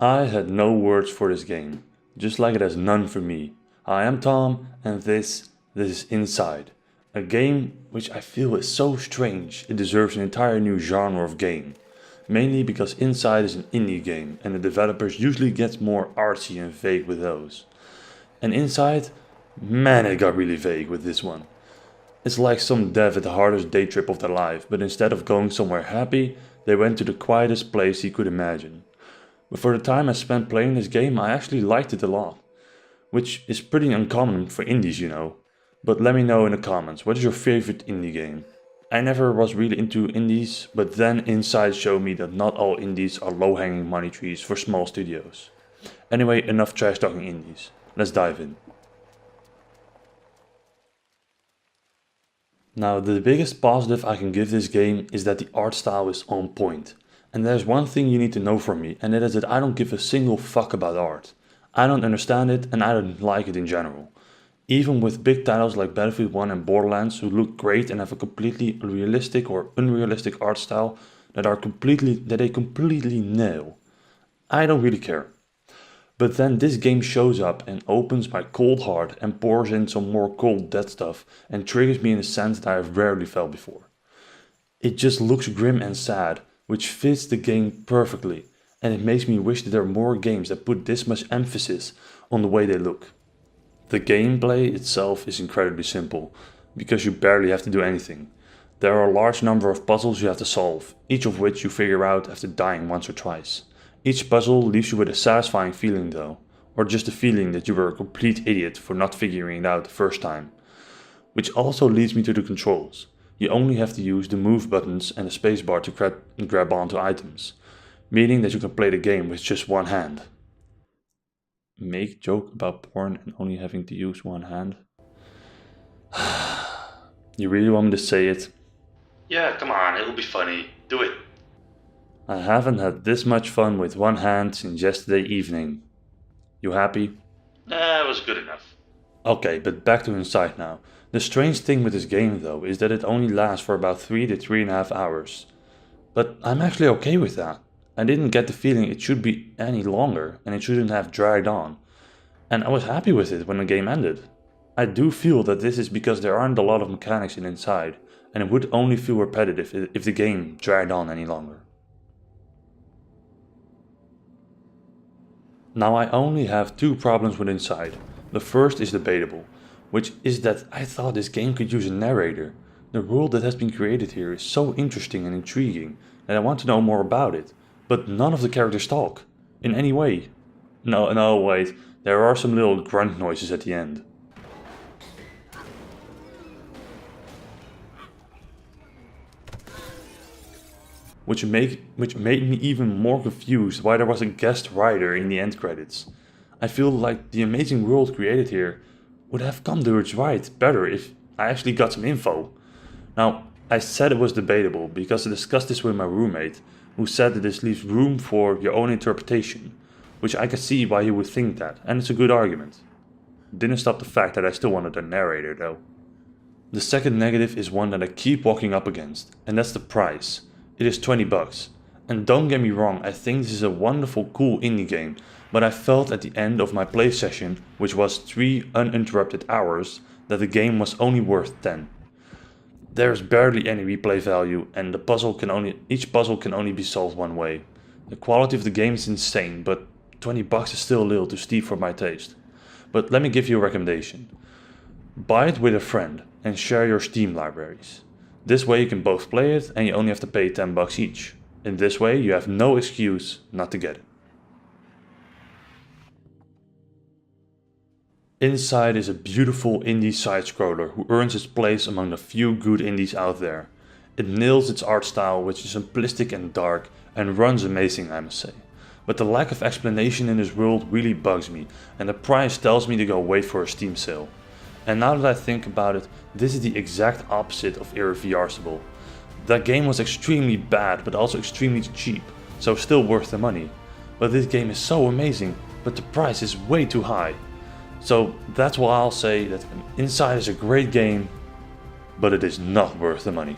I had no words for this game, just like it has none for me. I am Tom and this is Inside, a game which I feel is so strange it deserves an entire new genre of game. Mainly because Inside is an indie game and the developers usually get more artsy and vague with those. And Inside, man, it got really vague with this one. It's like some dev at the hardest day trip of their life, but instead of going somewhere happy, they went to the quietest place he could imagine. But for the time I spent playing this game, I actually liked it a lot. Which is pretty uncommon for indies, you know. But let me know in the comments, what is your favorite indie game? I never was really into indies, but then Inside showed me that not all indies are low-hanging money trees for small studios. Anyway, enough trash talking indies. Let's dive in. Now, the biggest positive I can give this game is that the art style is on point. And there's one thing you need to know from me, and that is that I don't give a single fuck about art. I don't understand it and I don't like it in general. Even with big titles like Battlefield 1 and Borderlands who look great and have a completely realistic or unrealistic art style that they completely nail. I don't really care. But then this game shows up and opens my cold heart and pours in some more cold dead stuff and triggers me in a sense that I have rarely felt before. It just looks grim and sad, which fits the game perfectly, and it makes me wish that there are more games that put this much emphasis on the way they look. The gameplay itself is incredibly simple, because you barely have to do anything. There are a large number of puzzles you have to solve, each of which you figure out after dying once or twice. Each puzzle leaves you with a satisfying feeling though, or just a feeling that you were a complete idiot for not figuring it out the first time. Which also leads me to the controls. You only have to use the move buttons and the spacebar to grab onto items, meaning that you can play the game with just one hand. Make joke about porn and only having to use one hand? You really want me to say it? Yeah, come on, it'll be funny. Do it. I haven't had this much fun with one hand since yesterday evening. You happy? Nah, it was good enough. Okay, but back to Inside now. The strange thing with this game though is that it only lasts for about 3 to 3.5 hours. But I'm actually okay with that. I didn't get the feeling it should be any longer and it shouldn't have dragged on. And I was happy with it when the game ended. I do feel that this is because there aren't a lot of mechanics in Inside and it would only feel repetitive if the game dragged on any longer. Now I only have 2 problems with Inside. The first is debatable, which is that I thought this game could use a narrator. The world that has been created here is so interesting and intriguing that I want to know more about it, but none of the characters talk, in any way. No, wait, there are some little grunt noises at the end. Which made me even more confused why there was a guest writer in the end credits. I feel like the amazing world created here would have come to its right better if I actually got some info. Now, I said it was debatable because I discussed this with my roommate, who said that this leaves room for your own interpretation, which I can see why he would think that, and it's a good argument. Didn't stop the fact that I still wanted a narrator though. The second negative is one that I keep walking up against, and that's the price. It is $20. And don't get me wrong, I think this is a wonderful, cool indie game, but I felt at the end of my play session, which was 3 uninterrupted hours, that the game was only worth 10. There's barely any replay value and each puzzle can only be solved one way. The quality of the game is insane, but $20 is still a little too steep for my taste. But let me give you a recommendation. Buy it with a friend and share your Steam libraries. This way you can both play it and you only have to pay $10 each. In this way you have no excuse not to get it. Inside is a beautiful indie side-scroller who earns its place among the few good indies out there. It nails its art style, which is simplistic and dark, and runs amazing, I must say. But the lack of explanation in this world really bugs me, and the price tells me to go wait for a Steam sale. And now that I think about it, this is the exact opposite of Irreversible. That game was extremely bad, but also extremely cheap, so still worth the money. But this game is so amazing, but the price is way too high. So that's why I'll say that Inside is a great game, but it is not worth the money.